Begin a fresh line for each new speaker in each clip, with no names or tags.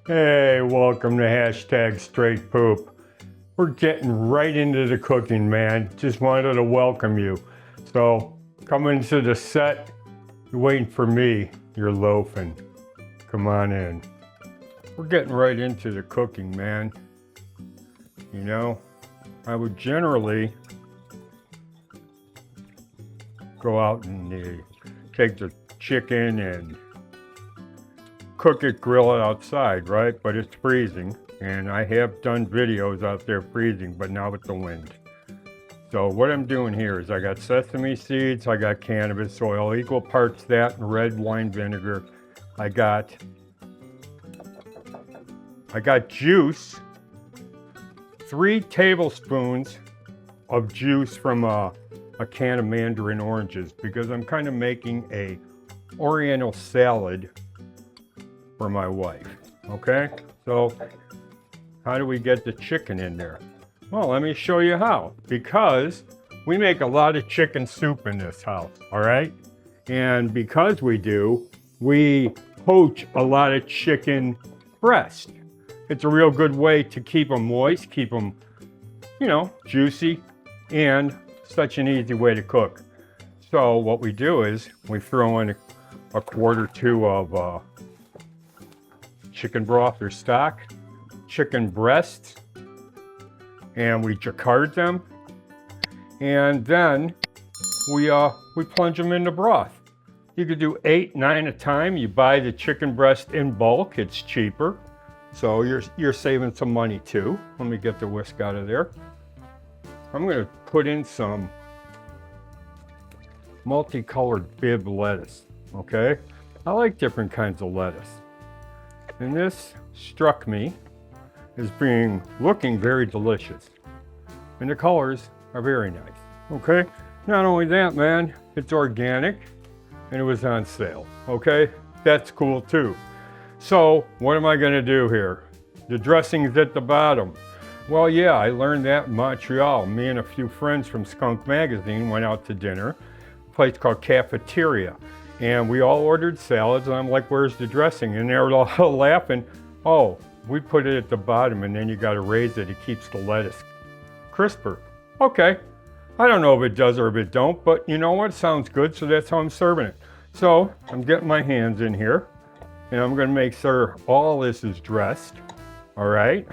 Hey, welcome to hashtag straight poop. We're getting right into the cooking, man. Just wanted to welcome you. So, coming to the set, you're waiting for me, you're loafing. Come on in. We're getting right into the cooking, man. You know, I would generally go out and take the chicken and cook it, grill it outside, right? But it's freezing, and I have done videos out there freezing, but now with the wind. So what I'm doing here is I got sesame seeds, I got cannabis oil, equal parts that and red wine vinegar. I got juice, 3 tablespoons of juice from a can of mandarin oranges, because I'm kind of making a oriental salad for my wife, okay? So how do we get the chicken in there? Well, let me show you how, because we make a lot of chicken soup in this house, all right? And because we do, we poach a lot of chicken breast. It's a real good way to keep them moist, keep them, you know, juicy, and such an easy way to cook. So what we do is we throw in a quart or 2 of chicken broth or stock, chicken breasts, and we jacquard them, and then we plunge them into broth. You could do 8, 9 at a time. You buy the chicken breast in bulk, it's cheaper, so you're saving some money too. Let me get the whisk out of there. I'm gonna put in some multicolored bib lettuce, okay? I like different kinds of lettuce. And this struck me as looking very delicious. And the colors are very nice, okay? Not only that, man, it's organic and it was on sale, okay? That's cool too. So what am I gonna do here? The dressing's at the bottom. Well, yeah, I learned that in Montreal. Me and a few friends from Skunk Magazine went out to dinner, a place called Cafeteria. And we all ordered salads, and I'm like, where's the dressing? And they were all laughing. Oh, we put it at the bottom, and then you gotta raise it. It keeps the lettuce crisper. Okay, I don't know if it does or if it don't, but you know what? Sounds good, so that's how I'm serving it. So I'm getting my hands in here, and I'm gonna make sure all this is dressed, all right?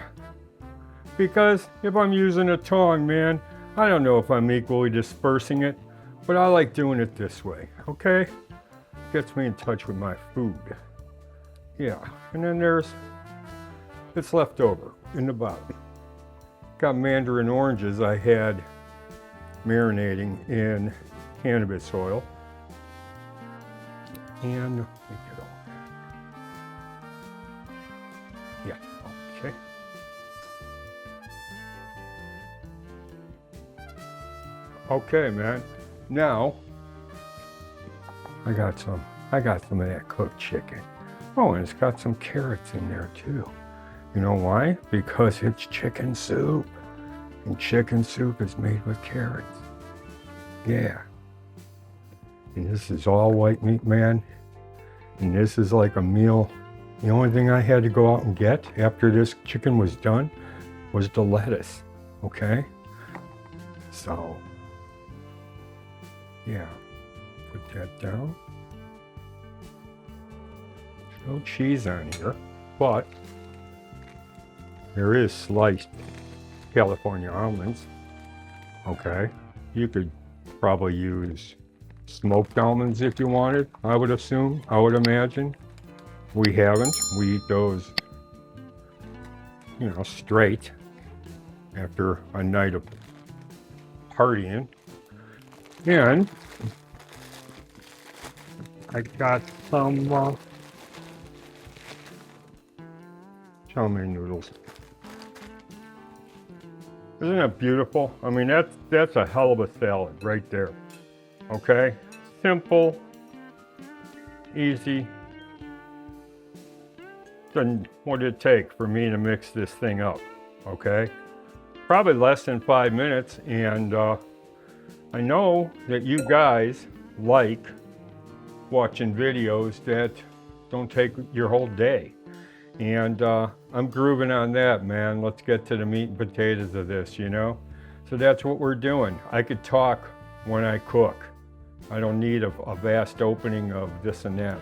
Because if I'm using a tongue, man, I don't know if I'm equally dispersing it, but I like doing it this way, okay? Gets me in touch with my food. Yeah, and then it's left over in the bottom. Got mandarin oranges I had marinating in cannabis oil. And let me get all that. Yeah, okay. Okay, man. Now, I got some of that cooked chicken. Oh, and it's got some carrots in there too. You know why? Because it's chicken soup. And chicken soup is made with carrots. Yeah. And this is all white meat, man. And this is like a meal. The only thing I had to go out and get after this chicken was done was the lettuce, okay? So, yeah. Put that down. No cheese on here, but there is sliced California almonds. Okay, you could probably use smoked almonds if you wanted, I would assume, I would imagine. We haven't. We eat those, you know, straight after a night of partying. And I got some chow mein noodles. Isn't that beautiful? I mean, that's a hell of a salad right there. Okay? Simple, easy. Then what did it take for me to mix this thing up? Okay? Probably less than 5 minutes, and I know that you guys like watching videos that don't take your whole day. And I'm grooving on that, man. Let's get to the meat and potatoes of this, you know? So that's what we're doing. I could talk when I cook. I don't need a vast opening of this and that.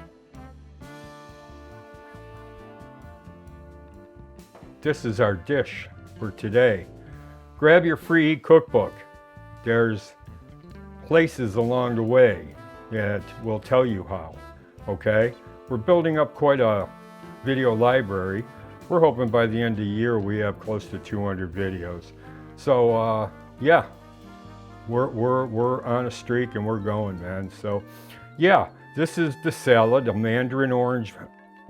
This is our dish for today. Grab your free cookbook. There's places along the way that will tell you how, okay? We're building up quite a video library. We're hoping by the end of the year we have close to 200 videos. So yeah, we're on a streak and we're going, man. So yeah, this is the salad, a mandarin orange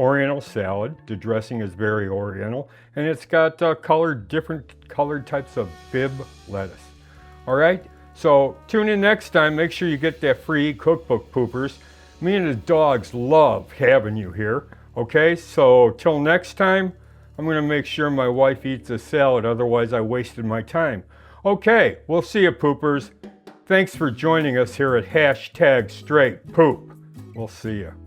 oriental salad. The dressing is very oriental, and it's got different colored types of bib lettuce. All right, so tune in next time. Make sure you get that free cookbook, poopers. Me and the dogs love having you here. Okay, so till next time, I'm gonna make sure my wife eats a salad, otherwise I wasted my time. Okay, we'll see you, poopers. Thanks for joining us here at #StraightPoop. We'll see you.